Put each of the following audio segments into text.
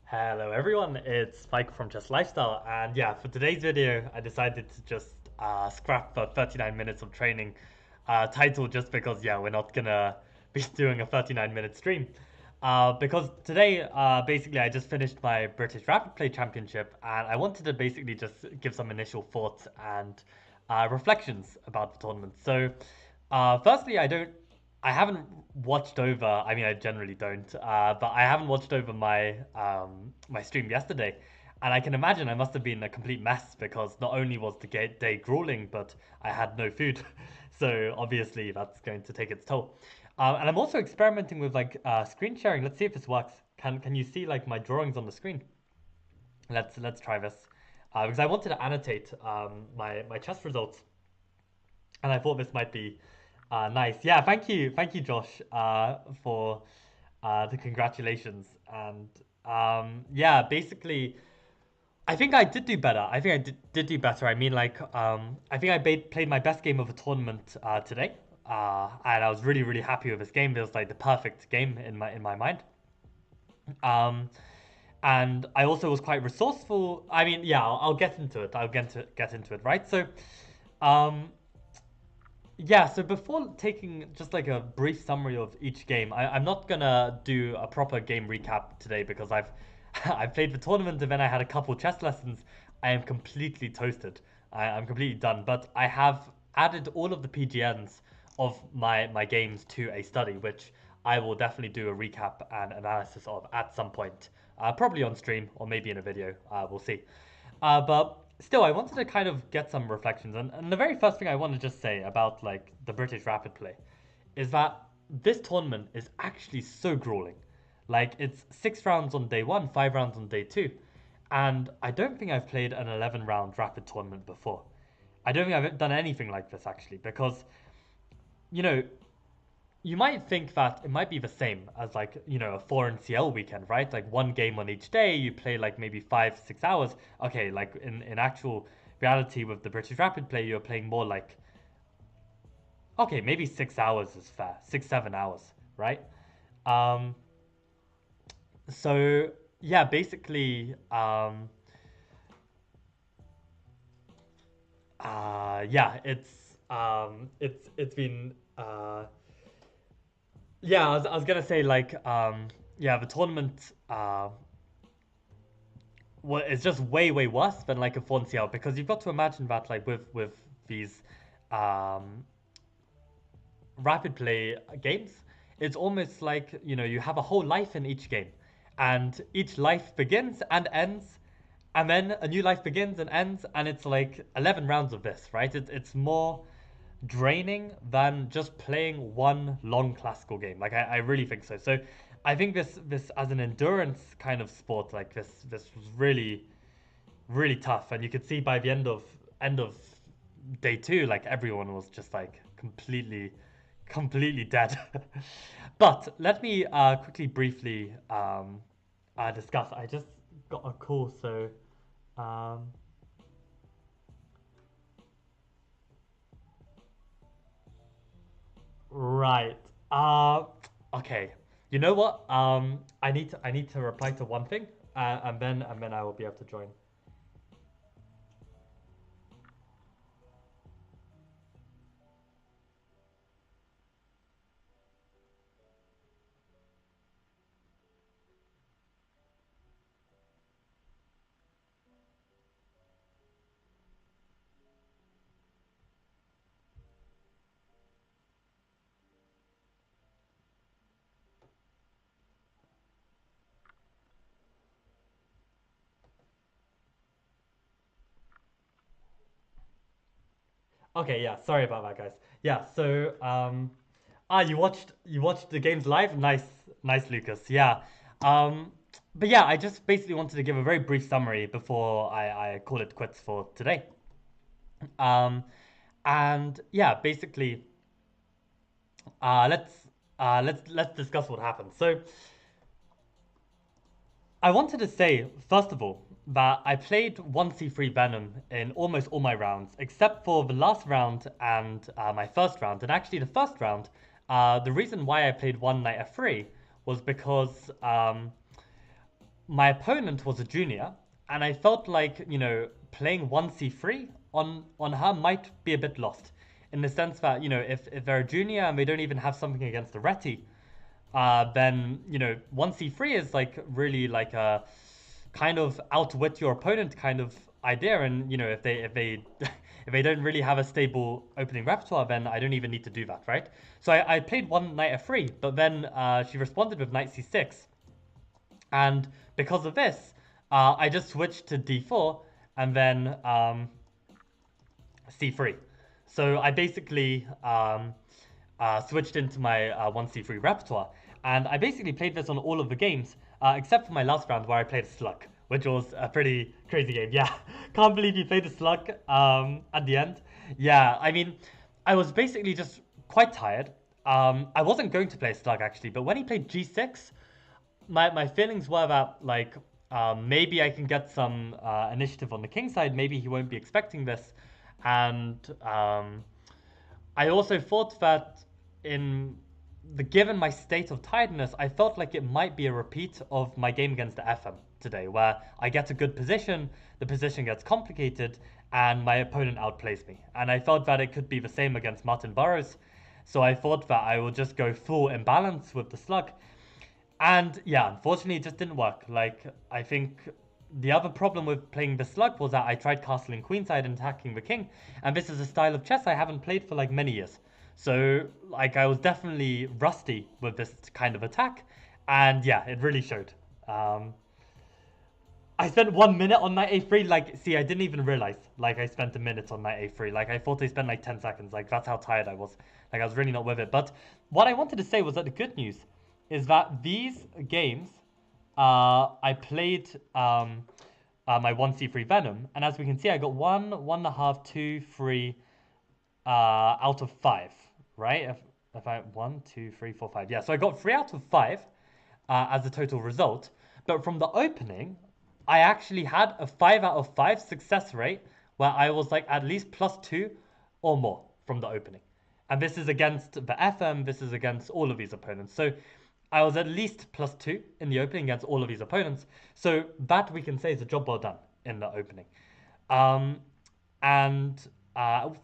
Hello everyone, it's Mike from Just Lifestyle, and yeah, for today's video, I decided to just scrap the 39 minutes of training title just because, yeah, we're not gonna be doing a 39-minute stream. Because today, basically, I just finished my British Rapidplay Championship, and I wanted to basically just give some initial thoughts and reflections about the tournament. So, firstly, I haven't watched over. I mean, I generally don't, but I haven't watched over my stream yesterday, and I can imagine I must have been a complete mess because not only was the day grueling, but I had no food, so obviously that's going to take its toll. And I'm also experimenting with like screen sharing. Let's see if this works. Can you see like my drawings on the screen? Let's try this, because I wanted to annotate my chess results, and I thought this might be nice. Yeah, thank you, Josh, for the congratulations. And yeah, basically, I think I did do better. I think I did do better. I mean, like, I think played my best game of a tournament today, and I was really happy with this game. It was like the perfect game in my mind. Um, and I also was quite resourceful. I mean, yeah, I'll get into it. I'll get into it, right? So, um, yeah, so before taking just like a brief summary of each game, I'm not gonna do a proper game recap today because I've I played the tournament and then I had a couple chess lessons. I am completely toasted. I'm completely done. But I have added all of the PGNs of my games to a study, which I will definitely do a recap and analysis of at some point, probably on stream or maybe in a video. We'll see. But still, I wanted to kind of get some reflections, and the very first thing I want to just say about like the British Rapid Play is that this tournament is actually so grueling. Like it's 6 rounds on day one, 5 rounds on day two, and I don't think I've played an 11 round rapid tournament before. I don't think I've done anything like this actually because you know you might think that it might be the same as like a foreign CL weekend, right? Like one game on each day, you play like maybe 5 6 hours. Okay, like in actual reality with the British Rapid Play, you're playing more like okay, maybe 6 hours is fair, 6 7 hours, right? Um, so yeah, basically, yeah, it's been yeah, I was gonna say like yeah, the tournament well, it's just way worse than like a phone CL because you've got to imagine that like with these um, rapid play games, it's almost like you have a whole life in each game, and each life begins and ends, and then a new life begins and ends, and it's like 11 rounds of this, right? It's more draining than just playing one long classical game. Like I really think so. So I think this as an endurance kind of sport, like this was really tough, and you could see by the end of day two, like everyone was just like completely dead. But let me quickly briefly discuss. I just got a call, so um, right. Okay. You know what? I need to reply to one thing, and then I will be able to join. Okay, yeah, sorry about that, guys. Yeah, so you watched the games live? Nice, Lucas. Yeah. Um, but yeah, I just basically wanted to give a very brief summary before I call it quits for today. Um, and yeah, basically, let's discuss what happened. So I wanted to say, first of all, that I played 1c3 Venom in almost all my rounds, except for the last round and my first round. And actually, the first round, the reason why I played one knight f3 was because my opponent was a junior, and I felt like, playing 1c3 on her might be a bit lost. In the sense that, if they're a junior and they don't even have something against the Reti, then, 1c3 is like really like a kind of outwit your opponent kind of idea. And, if they if they don't really have a stable opening repertoire, then I don't even need to do that, right? So I played one knight f3, but then she responded with knight c6. And because of this, I just switched to d4 and then c3. So I basically switched into my 1c3 repertoire. And I basically played this on all of the games, except for my last round where I played a slug, which was a pretty crazy game. Yeah, can't believe you played a slug at the end. Yeah, I mean, I was basically just quite tired. I wasn't going to play a slug actually, but when he played g6, my feelings were that like maybe I can get some initiative on the king side. Maybe he won't be expecting this, and I also thought that in given my state of tiredness, I felt like it might be a repeat of my game against the FM today, where I get a good position, the position gets complicated, and my opponent outplays me. And I thought that it could be the same against Martin Burrows, so I thought that I would just go full imbalance with the slug. And yeah, unfortunately, it just didn't work. Like, I think the other problem with playing the slug was that I tried castling queenside and attacking the king, and this is a style of chess I haven't played for like many years. So, like, I was definitely rusty with this kind of attack, and yeah, it really showed. I spent 1 minute on knight a3. Like, see, I didn't even realize. Like, I spent a minute on knight a3. Like, I thought I spent like 10 seconds. Like, that's how tired I was. Like, I was really not with it. But what I wanted to say was that the good news is that these games, I played my 1c3 Venom, and as we can see, I got one and a half, two, three out of five, right? If I 1, 2, 3, 4, 5, yeah. So I got 3 out of 5 as a total result. But from the opening, I actually had a 5 out of 5 success rate where I was like at least +2 or more from the opening. And this is against the FM, this is against all of these opponents. So I was at least +2 in the opening against all of these opponents. So that we can say is a job well done in the opening. And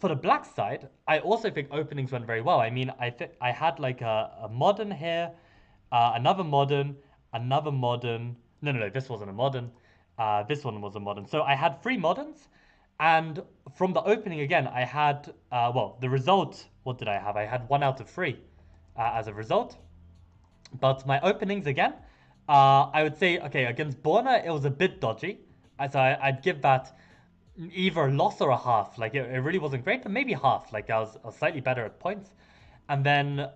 for the black side, I also think openings went very well. I mean, I had like a modern here, another modern, another modern. No, this wasn't a modern. This one was a modern. So I had 3 moderns. And from the opening again, I had, well, the result, what did I have? I had 1 out of 3 as a result. But my openings again, I would say, okay, against Borna, it was a bit dodgy. So I'd give that either a loss or a half. Like, it really wasn't great, but maybe half. Like, I was slightly better at points. And then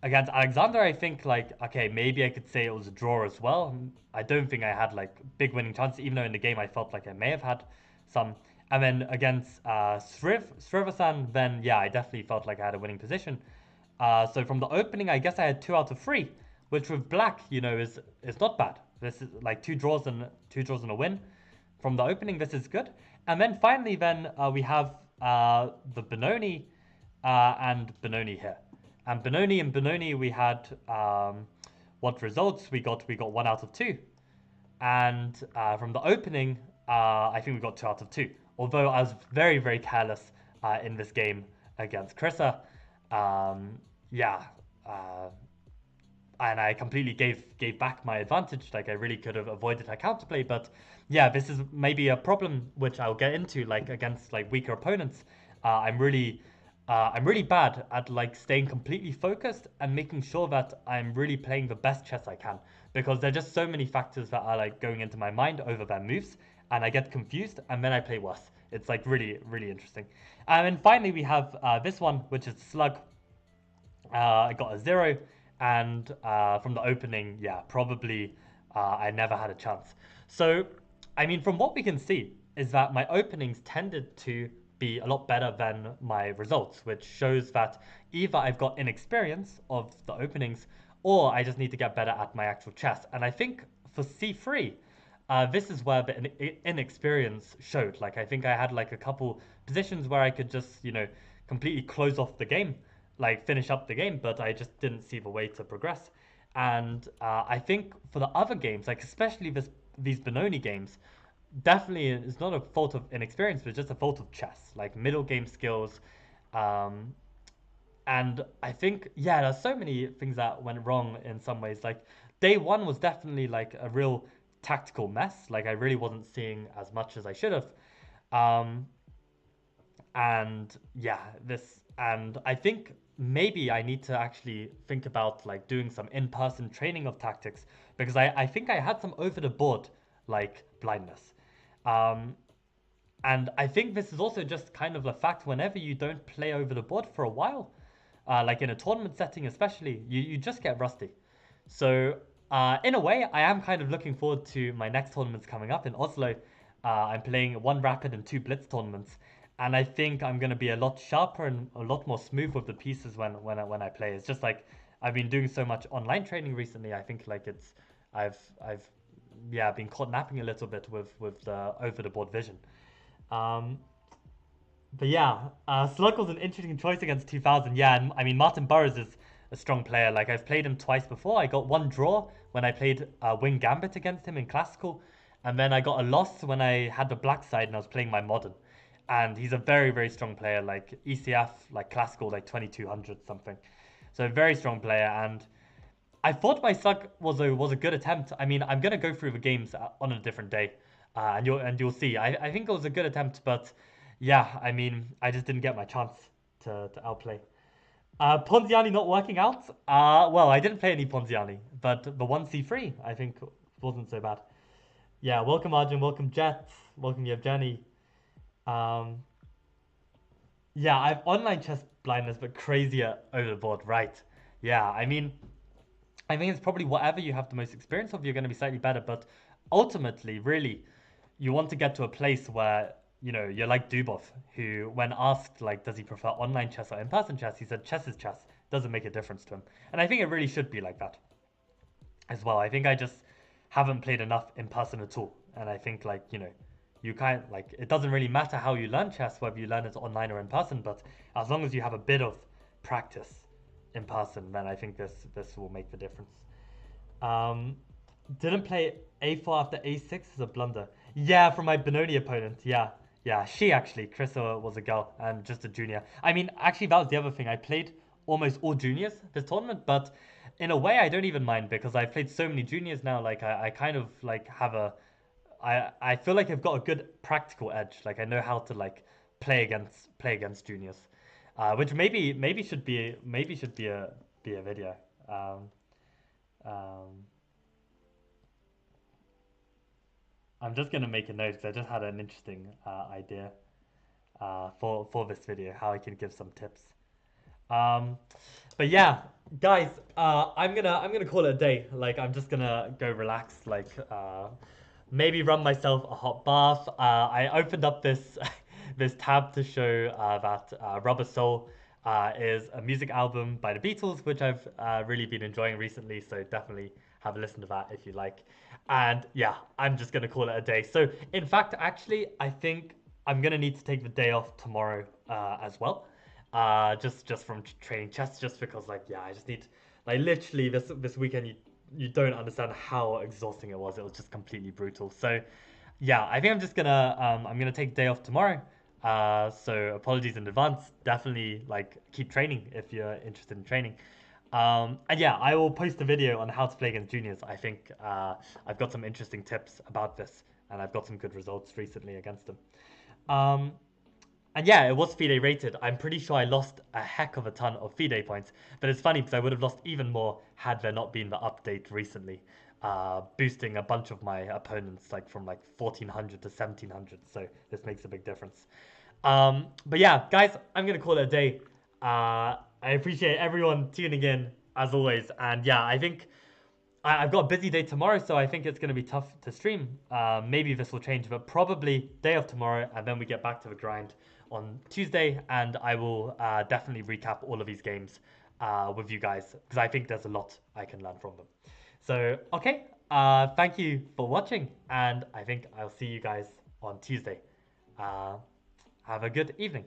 against Alexander, I think, like, okay, maybe I could say it was a draw as well. I don't think I had, like, big winning chances, even though in the game I felt like I may have had some. And then against Srivasan, then, yeah, I definitely felt like I had a winning position. So from the opening, I guess I had 2 out of 3, which with black, is not bad. This is like two draws and a win. From the opening, this is good. And then finally, then we have the Benoni and Benoni here. And Benoni, we had what results we got? We got 1 out of 2. And from the opening, I think we got 2 out of 2. Although I was very, very careless in this game against Krissa. Yeah, and I completely gave back my advantage. Like, I really could have avoided her counterplay, but yeah, this is maybe a problem which I'll get into, like, against like weaker opponents. I'm really bad at like staying completely focused and making sure that I'm really playing the best chess I can, because there are just so many factors that are like going into my mind over their moves, and I get confused and then I play worse. It's like really, really interesting. And then finally we have this one, which is Slug. I got a 0, and from the opening, yeah, probably I never had a chance. So, I mean, from what we can see is that my openings tended to be a lot better than my results, which shows that either I've got inexperience of the openings, or I just need to get better at my actual chess. And I think for c3, this is where the inexperience showed. Like, I think I had like a couple positions where I could just, completely close off the game, like finish up the game, but I just didn't see the way to progress. And I think for the other games, like especially these Benoni games, definitely it's not a fault of inexperience, but just a fault of chess, like middle game skills. Um, and I think, yeah, there's so many things that went wrong in some ways. Like day one was definitely like a real tactical mess. Like I really wasn't seeing as much as I should have. Um, and yeah, and I think maybe I need to actually think about like doing some in-person training of tactics because I think I had some over the board like blindness. Um, and I think this is also just kind of a fact whenever you don't play over the board for a while, like in a tournament setting especially, you just get rusty. So in a way, I am kind of looking forward to my next tournaments coming up in Oslo. I'm playing one rapid and two blitz tournaments, and I think I'm going to be a lot sharper and a lot more smooth with the pieces when I play. It's just like I've been doing so much online training recently. I think like I've yeah been caught napping a little bit with the over the board vision. Um, but yeah, Slug was an interesting choice against 2000. Yeah, and I mean Martin Burrows is a strong player. Like I've played him twice before. I got one draw when I played Wing Gambit against him in Classical, and then I got a loss when I had the black side and I was playing my Modern. And he's a very very strong player, like ECF, like Classical, like 2200 something. So a very strong player, and I thought my Slug was a good attempt. I mean, I'm gonna go through the games on a different day, and you'll see. I think it was a good attempt, but yeah, I mean, I just didn't get my chance to outplay. Ponziani not working out. Well, I didn't play any Ponziani, but the one C3 I think wasn't so bad. Yeah, welcome Arjun, welcome Jet, welcome Yevgeny. Um, yeah, I have online chess blindness, but crazier over the board, right? Yeah, I think it's probably whatever you have the most experience of, you're going to be slightly better. But ultimately, really, you want to get to a place where, you're like Dubov, who, when asked, like, does he prefer online chess or in person chess, he said chess is chess. Doesn't make a difference to him. And I think it really should be like that as well. I think I just haven't played enough in person at all. And I think, like, you can't, like, it doesn't really matter how you learn chess, whether you learn it online or in person, but as long as you have a bit of practice in person, then I think this will make the difference. Um, didn't play a4 after a6 is a blunder. Yeah, from my Benoni opponent. Yeah, yeah. She actually, Krista was a girl and just a junior. I mean, actually, that was the other thing. I played almost all juniors this tournament, but in a way, I don't even mind because I've played so many juniors now. Like, I kind of like have a. I feel like I've got a good practical edge. Like, I know how to like play against juniors, which maybe should be a video. Um, um, I'm just gonna make a note because I just had an interesting idea for this video, how I can give some tips. Um, but yeah, guys, I'm gonna call it a day. Like I'm just gonna go relax. Like maybe run myself a hot bath. I opened up this this tab to show that Rubber Soul is a music album by the Beatles, which I've really been enjoying recently. So definitely have a listen to that if you like. And yeah, I'm just gonna call it a day. So in fact, actually, I think I'm gonna need to take the day off tomorrow as well. Just from training chess, just because like yeah, I just need like literally this weekend you don't understand how exhausting it was. It was just completely brutal. So yeah, I think I'm gonna take a day off tomorrow. So apologies in advance. Definitely like keep training if you're interested in training. And yeah, I will post a video on how to play against juniors. I think I've got some interesting tips about this, and I've got some good results recently against them. Um, and yeah, it was FIDE rated. I'm pretty sure I lost a heck of a ton of FIDE points. But it's funny because I would have lost even more had there not been the update recently, boosting a bunch of my opponents like from like 1400 to 1700. So this makes a big difference. But yeah, guys, I'm going to call it a day. I appreciate everyone tuning in as always. And yeah, I think I've got a busy day tomorrow, so I think it's going to be tough to stream. Maybe this will change, but probably day off tomorrow, and then we get back to the grind on Tuesday, and I will definitely recap all of these games with you guys because I think there's a lot I can learn from them. So, okay, thank you for watching, and I think I'll see you guys on Tuesday. Uh, have a good evening.